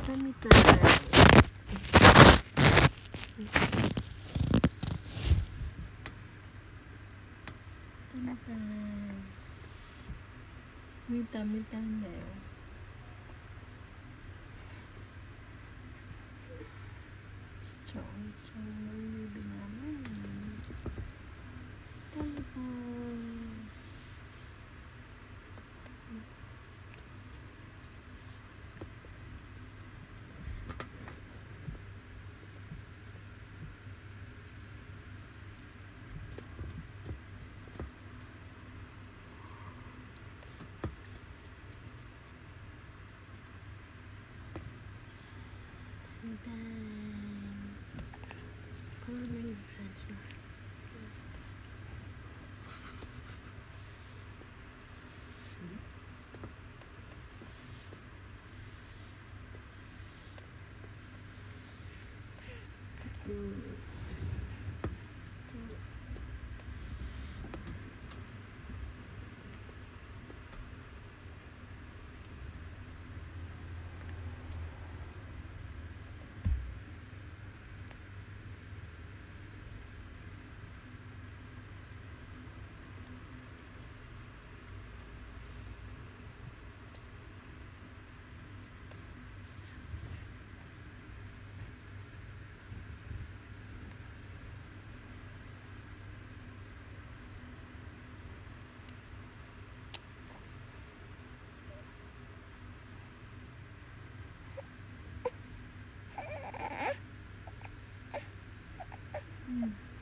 Tummy time. Tummy time. May tummy time daw. Strong ng baby namin. Tummy time. Time. Call my friends more.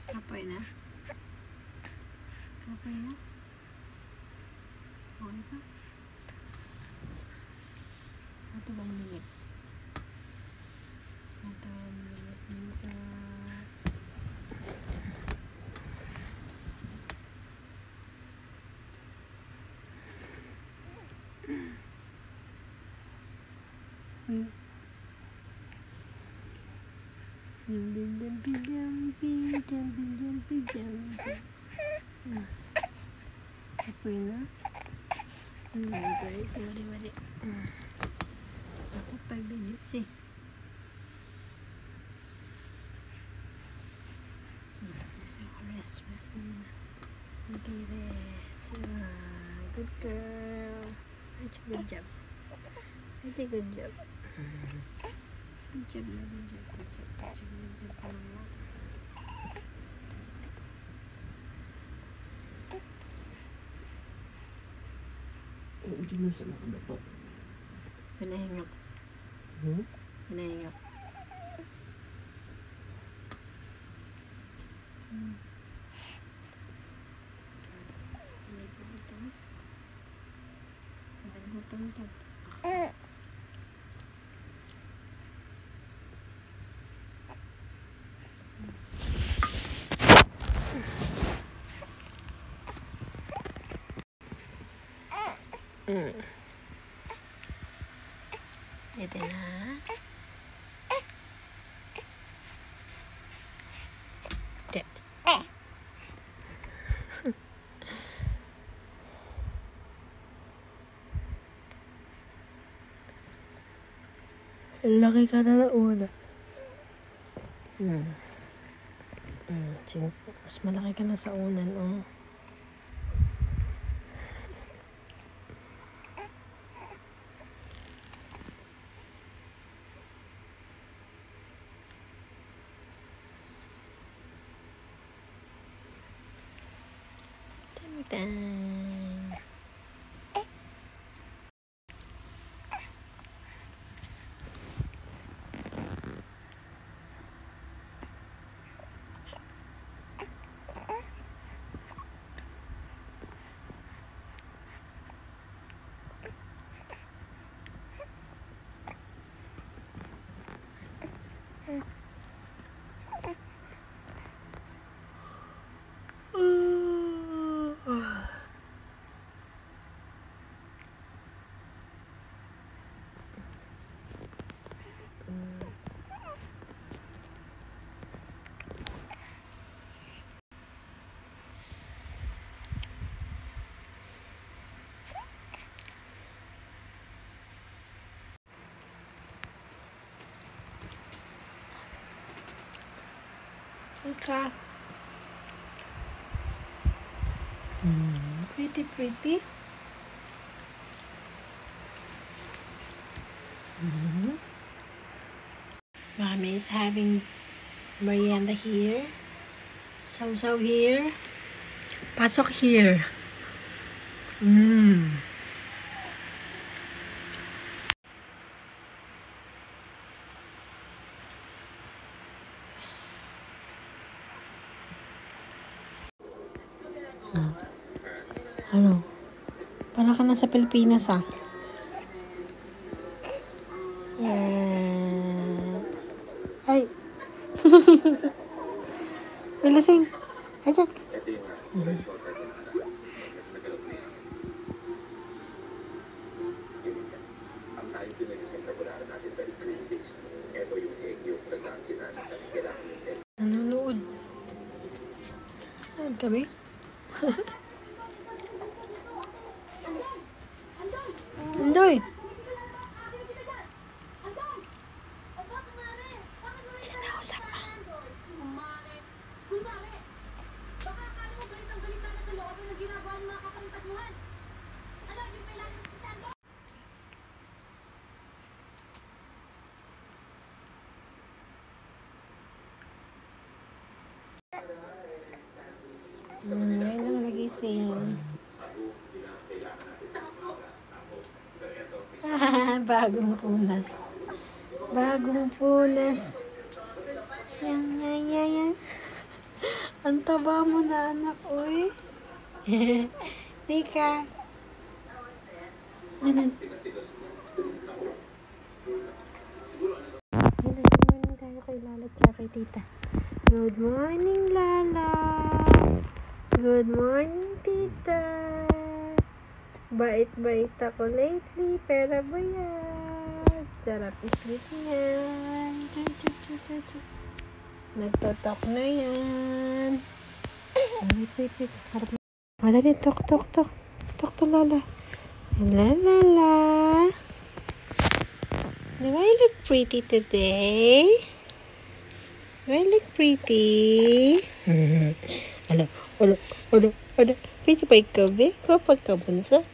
Kapoy na? Kapoy na? Okay pa? Ito bang minute? Ito minute minsan. Kapoy na? Guys, mali. Ako 5 minutes eh. Rest muna. Okay, rest. Good girl. Good job. Good job. Hindi na siya nakadapat. Pinahingap. Pinahingap. Hindi ko gutom. Hindi ko gutom to. Ito na. Laki ka na na una. Mas malaki ka na sa unan, oh. Tummy time. Ika. Pretty, pretty. Mommy is having merienda here. Sausaw here. Pasok here. Ano? Para ka na sa Pilipinas, ah. Ay. Bilasing. Ayan. Nanonood. Nanonood kami? Andoy! Sinausap mo. Ngayon lang nagising. Bagong punas. Bagong punas. Yan. Ang taba mo na, anak, oy. Nika. Ano? Good morning tayo kay Lala at kay Tita. Good morning, Lala. Good morning, Tita. Bait-bait ako lately, pero bayad. Sarap islit niyan. Nagtotok na yan. Wait. Harap mo. Madali, tok. Tok to, Lala. La. Do I look pretty today? Do I look pretty? Ano? Pretty pa ikaw, be? Kapag ka bunsa?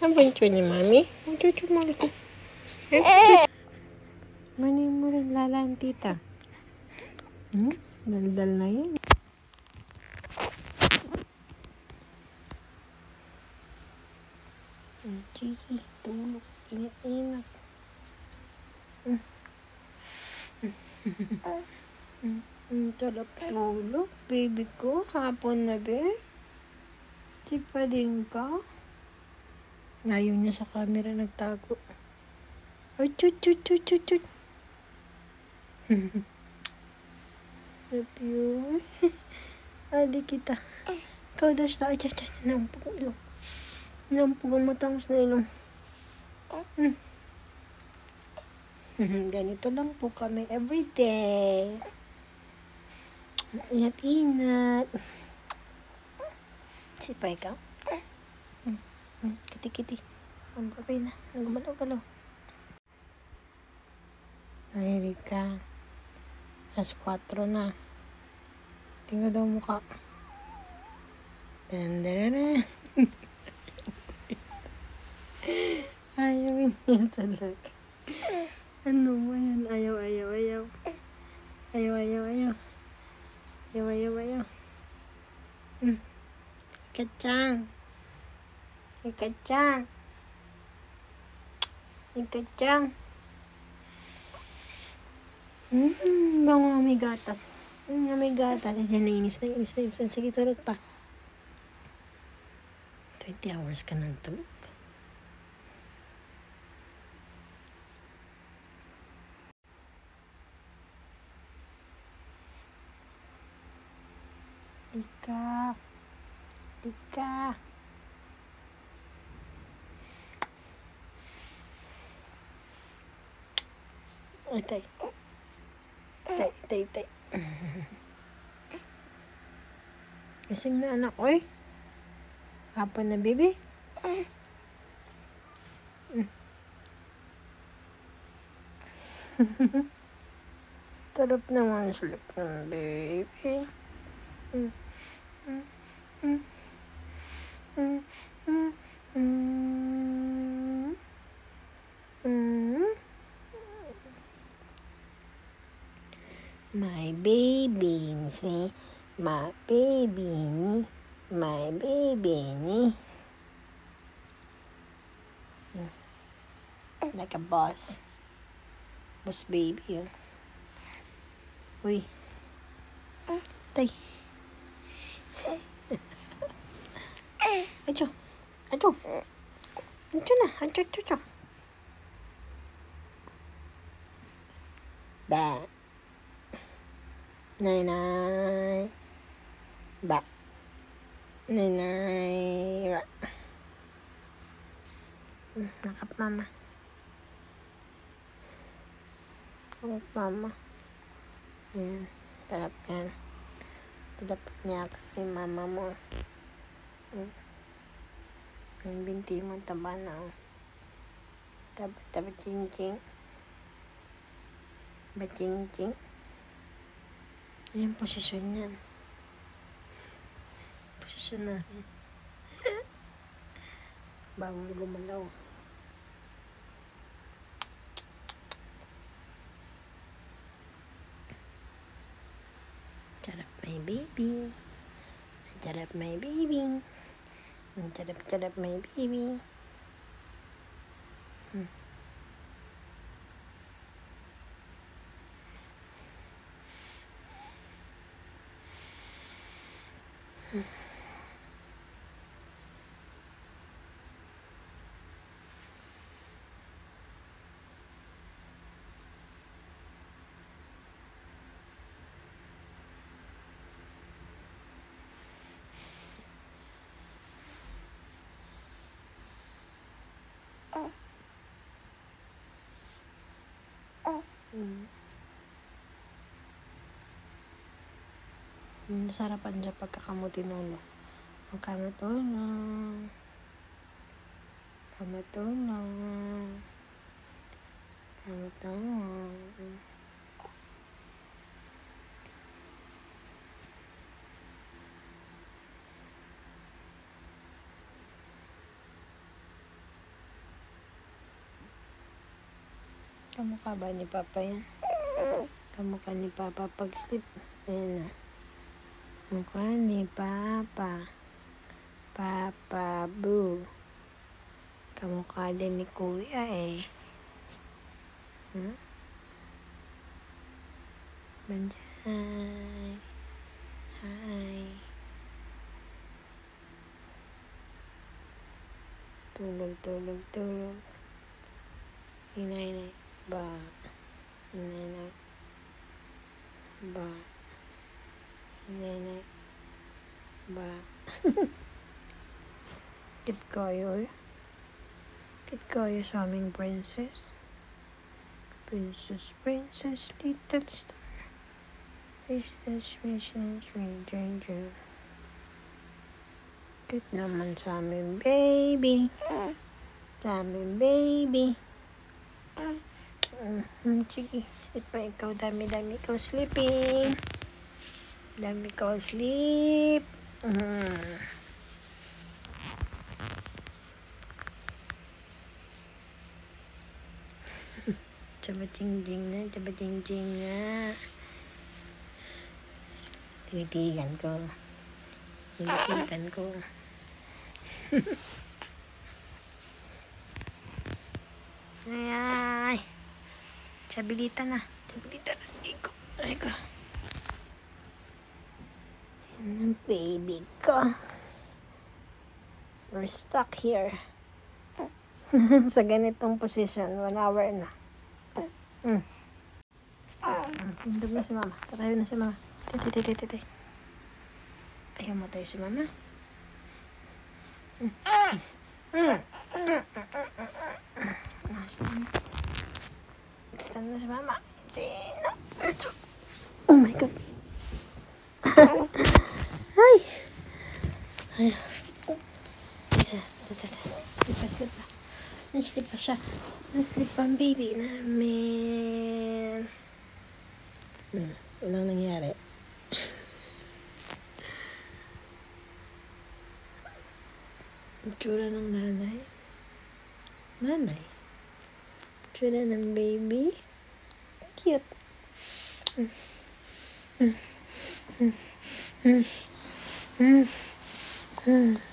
Ang bancho ni Mami? Ang chuchu mo ko. Manin mo rin Lala ang tita. Daldal na yan. Chiki, tulog. Inak. Sarap tulog, baby ko. Hapon na, be. Sipa din ka. Ayaw niya sa camera nagtago. Ay, chut. Love you. Adi kita. Ikaw daw sa aja. Nampug ilong. Nampug ang matangos na ilong. Ganito lang po kami everyday. Inat. Sipay ka? Kiti. Ang babay na. Nagumalaw-galaw. Ay, Rika. Alas 4 na. Tingnan daw mukha. Dandana. Ayaw niya talaga. Ano mo yan? Ayaw. Ayaw. Ikachang. Bango nga may gatas. May gatas. Nainis. Sige, tulog pa. 20 hours ka nang tulog. Lika. Ay, tay. Gising na anak, oy. Hapon na, baby. Sarap naman slip ng baby. Mm. Mm. Mm. Mm. Mm. Mm. My baby, see, my baby, my baby. Like a boss baby. Yun. Uy, tay. Acho, acho, acho na, acho. Ba, nay, ba, nay, ba. Nakap mama. Nakap mama. Yan, sarap yan. Dapat niyakap ni mama mo. Yung binti mo taba na. Dapat ching-ching. Ba-ching-ching. Ayan, posisyon yan. Posisyon namin. Bawal gumalaw. Charap my baby. Charap my baby. Charap my baby. Sarapan siya pagkakamuti nulo. Kamatulong. Kamukha ba ni Papa yan? Kamukha ni Papa pag-sleep. Ayan na. Mukha ni Papa. Papa Boo. Kamukha din ni Kuya eh. Huh? Banjay. Hi. Tulog. Inay. Ba. Inay. Ba. Inay. Ba. Kit kayo sa aming princess. Princess, little star. Princess, stranger. Kit naman sa aming baby. Sige, sleep pa ikaw. Dami ikaw sleeping. Dami ikaw sleep. Chaba-ching-ching na. Tinitigan ko. Ay. Chabilita na. Iko. Yan ang baby ko. We're stuck here. Sa ganitong position. 1 hour na. Hindog na si mama. Tarayo na si mama. Titi. Ayaw mo tayo si mama. Stand na si mama. Sino? Oh my God. Ay. Sleep pa siya. Sleep ang baby namin. Walang nangyari. Tsura ng nanay. Nanay. Tsura ng baby. Cute.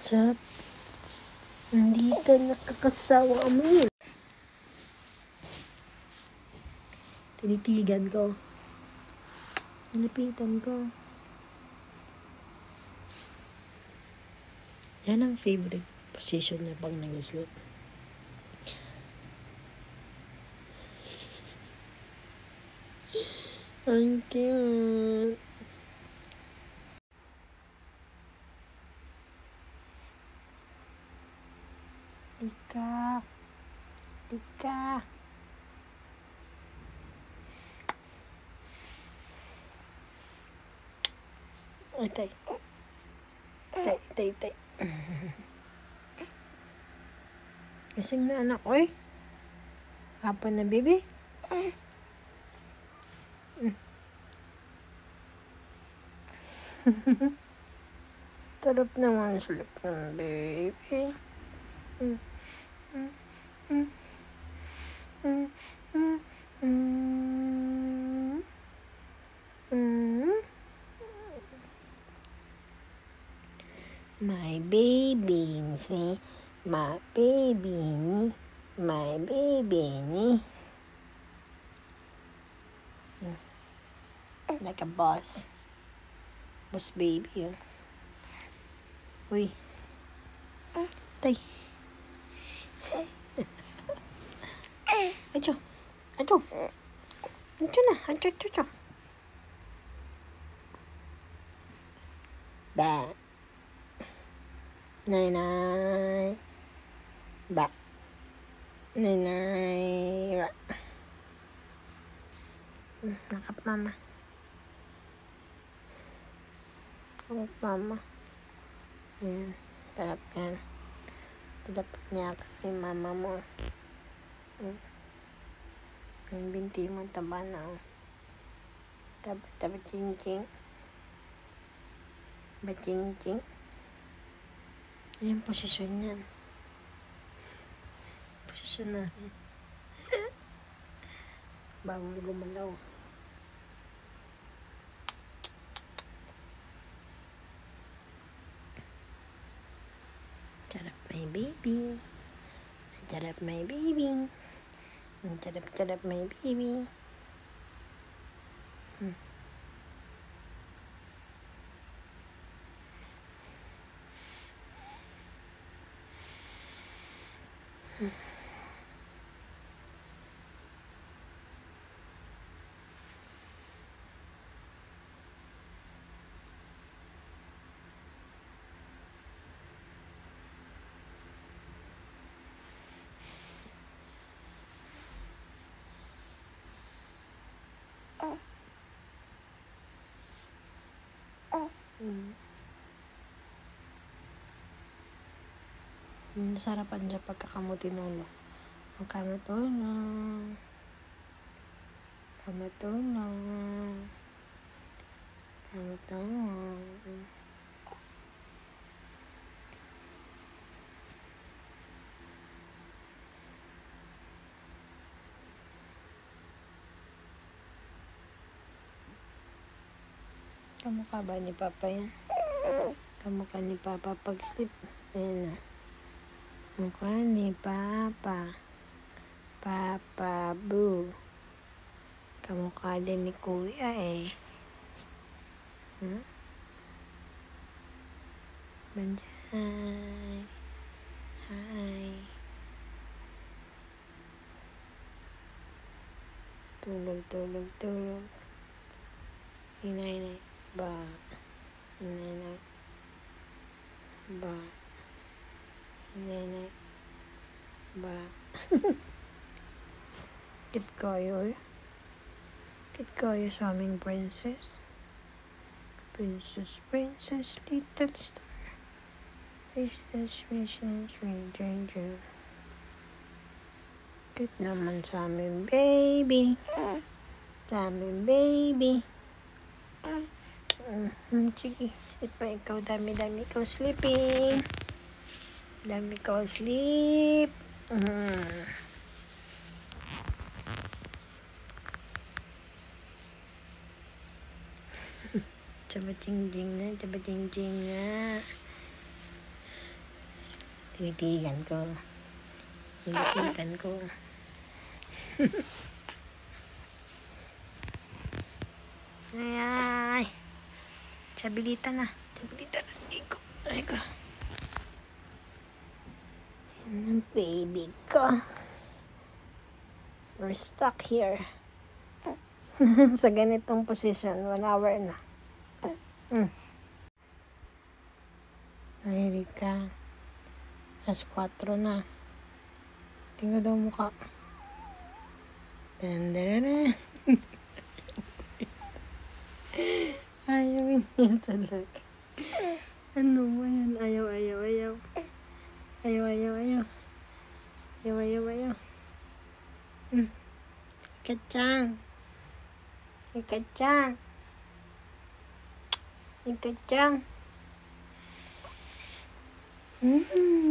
Sarap. Hindi ka nakakasawa amoyin. Tinitigan ko. Nilapitan ko. Yan ang favorite position niya pag nag-sleep. Ang cute. Lika. Lika. Ay, tay. Tay, tay, tay. Gising na anak, oy. Hapon na, baby. Tarap naman sleep ng baby. My baby, see? My baby, my baby. Like a boss. Boss baby, yun. Uy. Tay. Acho. Acho. Acho na. Acho, acho, acho. Ba. Nay-nay. Ba. Nay-nay. Ba. Nakap mama. Nakap mama. Yan. Sarap yan. Dapat niyakap ni mama mo. Yung binti mo taba na. Dapat ching-ching. Ba ching-ching? Ayan, posisyon yan. Posisyon namin. Bawal gumalaw. Charap my baby. Charap my baby. Charap my baby. Sarapan siya pagkakamuti nulo. Kamatulong. Kamatulong. Kamatulong. Kamukha ba ni Papa yan? Kamukha ni Papa pag-sleep. Ayan na. Mukha ni Papa. Papa Boo. Kamukha din ni Kuya eh. Huh? Banjay. Hi. Tulog, tulog, tulog. Hinay-nay. Ba. Hinay-nay. Ba. Hinay-nay. Ba. Kit kayo eh. Kit kayo sa aming princess. Princess, princess, little star. Princess, princess, stranger. Kit naman sa aming baby. Sa aming baby. Sige, sleep pa ikaw. Dami-dami ikaw sleeping. Let me go sleep. Chaba-ching-ching na, chaba-ching-ching na. Tinitigan ko. Tinitigan ko. Ay. Chabilita na. Chabilita na. Iko. Iko. Yan ang baby ko. We're stuck here. Sa ganitong position. 1 hour na. Ay, Rika. Alas 4 na. Tingnan daw mukha. Dandara. Ayaw niya talaga. Ano mo yan? Ayaw. Ayaw. Ikachang.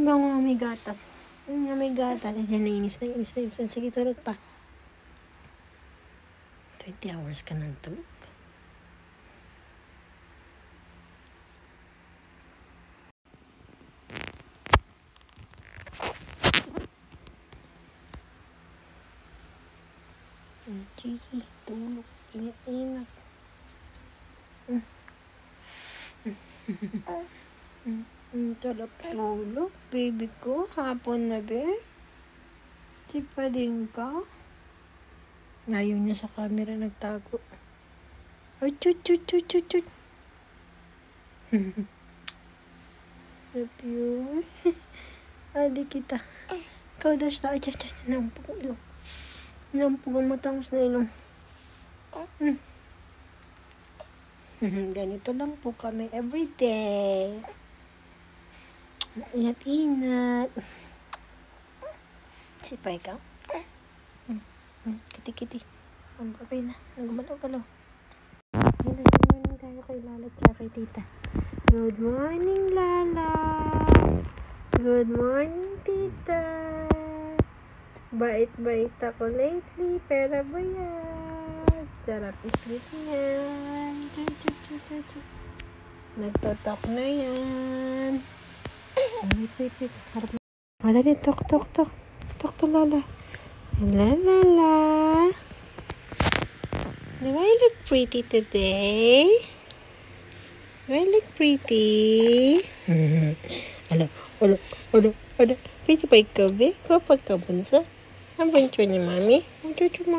Bango nga may gatas. May gatas. Nainis. Sige, tulog pa. 20 hours ka nang tulog. Sige, tulog. Ingat. Tulog. Baby ko, hapon na ba? Di pa din ka? Ayaw niya sa camera nagtago. Ay, chut. Love you. Adi kita. Ikaw daw siya. Ay, chut. Nampok ang ilong. Nampok ang matangos na ilong. Ganito lang po kami everyday. Ingat. Sipay ka? Kiti. Ang babay na. Nagumalaw-galaw. Good morning tayo kay Lala at kay Tita. Good morning, Lala. Good morning, Tita. Bait ako lately, pero bayad. Sarap islit niyan. Nagtotok na yan. Wait. Harap na. Madali, tok. Tok to, Lala. La. Do I look pretty today? Ano? Pretty pa ikaw, be? Kapag ka bunso? Ang picture ni Mami? Ang chuchu mo.